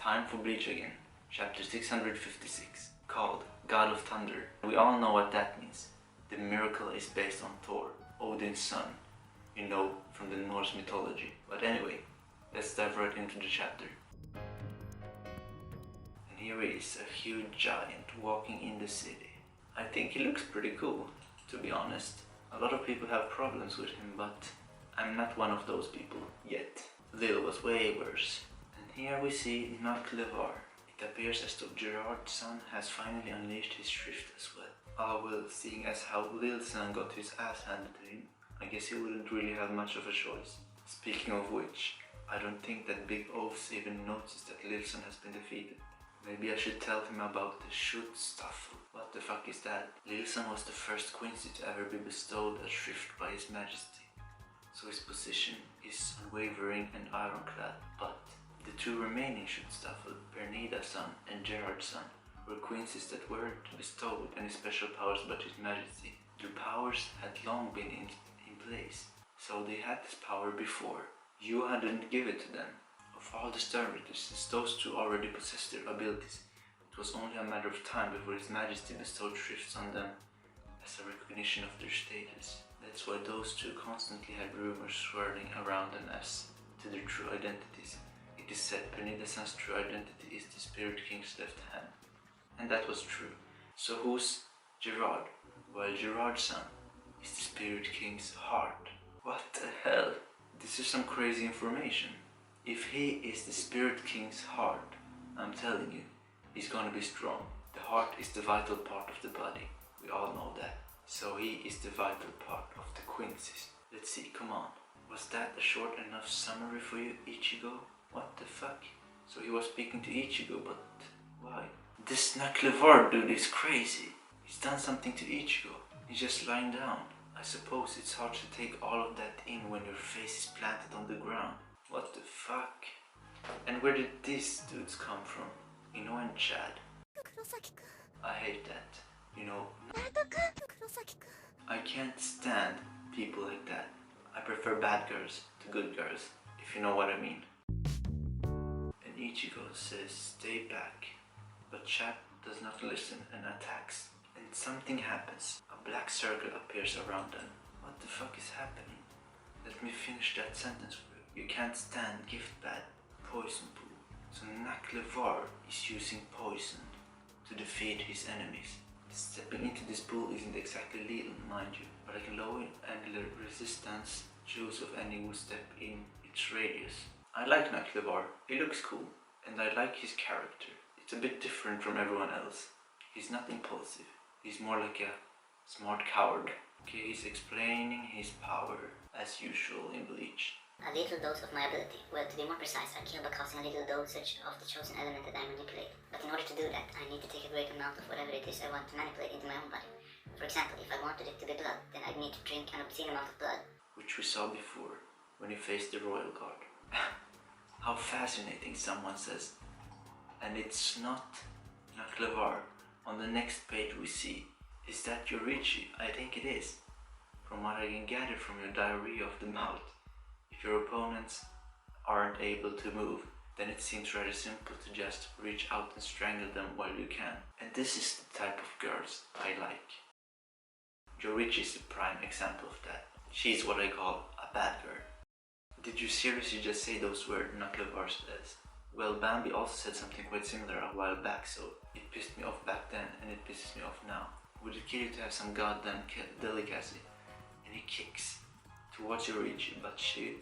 Time for Bleach again, chapter 656, called God of Thunder. We all know what that means. The miracle is based on Thor, Odin's son, you know, from the Norse mythology. But anyway, let's dive right into the chapter. And here he is, a huge giant walking in the city. I think he looks pretty cool, to be honest. A lot of people have problems with him, but I'm not one of those people yet. Lil was way worse. And here we see Naklevar. It appears as though Gerard's son has finally unleashed his shrift as well. Ah well, seeing as how Lil's son got his ass handed to him, I guess he wouldn't really have much of a choice. Speaking of which, I don't think that Big Oafs even noticed that Lil's son has been defeated. Maybe I should tell him about the shoot stuff. What the fuck is that? Lil's son was the first Quincy to ever be bestowed a shrift by His Majesty, so his position is unwavering and ironclad. But the two remaining Schutzstaffel, Pernida's son and Gerard's son, were Quincy's that weren't bestowed with any special powers but His Majesty. Their powers had long been in place, so they had this power before. Yuha didn't give it to them. Of all the Sternritters, since those two already possessed their abilities, it was only a matter of time before His Majesty bestowed shrifts on them as a recognition of their status. That's why those two constantly had rumors swirling around them as to their true identities. It is said Pernida's son's true identity is the Spirit King's left hand. And that was true. So who's Gerard? Well, Gerard's son is the Spirit King's heart. What the hell? This is some crazy information. If he is the Spirit King's heart, I'm telling you, he's gonna be strong. The heart is the vital part of the body. We all know that. So he is the vital part of the Quincy's. Let's see, come on. Was that a short enough summary for you, Ichigo? What the fuck? So he was speaking to Ichigo, but why? This Naklevar dude is crazy. He's done something to Ichigo. He's just lying down. I suppose it's hard to take all of that in when your face is planted on the ground. What the fuck? And where did these dudes come from? Ino and Chad. I hate that. You know, I can't stand people like that. I prefer bad girls to good girls, if you know what I mean. And Ichigo says stay back, but Chad does not listen and attacks. And something happens. A black circle appears around them. What the fuck is happening? Let me finish that sentence for you. You can't stand gift bad poison pool. So Naklevar is using poison to defeat his enemies. Stepping into this pool isn't exactly lethal, mind you, but I can lower angular resistance choose of any who step in its radius. I like Naklevar. He looks cool, and I like his character. It's a bit different from everyone else. He's not impulsive. He's more like a smart coward. Okay, he's explaining his power as usual in Bleach. A little dose of my ability. Well, to be more precise, I kill by causing a little dosage of the chosen element that I manipulate. But in order to do that, I need to take a great amount of whatever it is I want to manipulate into my own body. For example, if I wanted it to be blood, then I'd need to drink an obscene amount of blood. Which we saw before, when he faced the Royal Guard. How fascinating, someone says. And it's not Naklevar. On the next page we see, is that Yorichi? I think it is. From what I can gather from your diarrhea of the mouth. If your opponents aren't able to move, then it seems rather simple to just reach out and strangle them while you can. And this is the type of girls I like. Yorichi is the prime example of that. She's what I call a bad girl. Did you seriously just say those words Naklevar says? Well, Bambi also said something quite similar a while back, so it pissed me off back then and it pisses me off now. Would it kill you to have some goddamn delicacy? And he kicks towards Yorichi, but she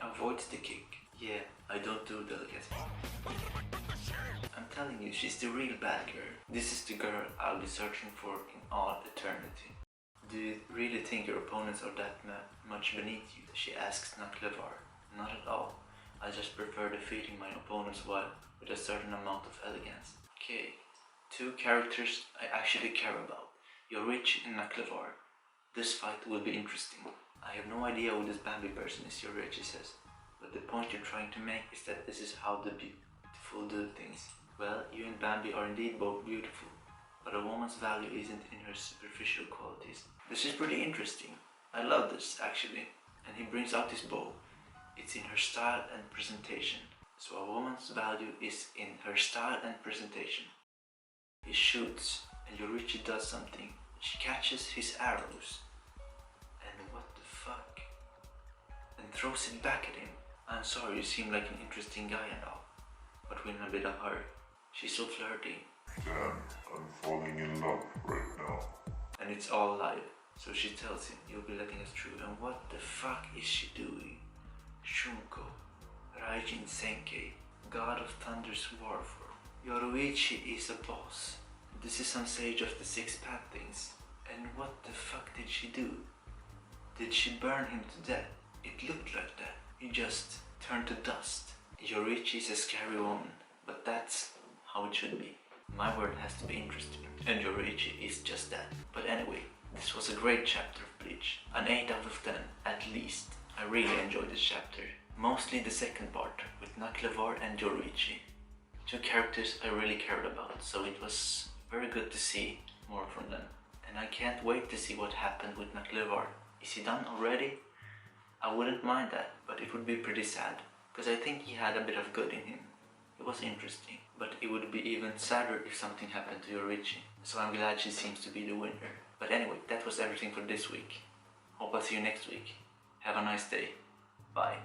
avoids the kick. Yeah, I don't do delicacy. I'm telling you, she's the real bad girl. This is the girl I'll be searching for in all eternity. Do you really think your opponents are that much beneath you? She asks Naklevar. Not at all. I just prefer defeating my opponents while with a certain amount of elegance. Okay, two characters I actually care about. Yorichi and Naklevar. This fight will be interesting. I have no idea who this Bambi person is, Yorichi says. But the point you're trying to make is that this is how the beautiful do things. Well, you and Bambi are indeed both beautiful. But a woman's value isn't in her superficial qualities. This is pretty interesting. I love this, actually. And he brings out his bow. It's in her style and presentation. So a woman's value is in her style and presentation. He shoots and Yorichi does something. She catches his arrows. And what the fuck? And throws it back at him. I'm sorry, you seem like an interesting guy and all, but we're in a bit of a hurry. She's so flirty. Damn, I'm falling in love right now. And it's all live. So she tells him, you'll be letting us through. And what the fuck is she doing? Shunko, Raijin Senkei, God of Thunder's war form. Yoruichi is a boss. This is some sage of the six path things. And what the fuck did she do? Did she burn him to death? It looked like that. He just turned to dust. Yoruichi is a scary woman, but that's how it should be. My word has to be interesting, and Yoruichi is just that. But anyway, this was a great chapter of Bleach. An 8 out of 10, at least. I really enjoyed this chapter. Mostly the second part, with Naklevar and Yoruichi. Two characters I really cared about, so it was very good to see more from them. And I can't wait to see what happened with Naklevar. Is he done already? I wouldn't mind that, but it would be pretty sad, because I think he had a bit of good in him. It was interesting, but it would be even sadder if something happened to Yoruichi. So I'm glad she seems to be the winner. But anyway, that was everything for this week. Hope I'll see you next week. Have a nice day. Bye.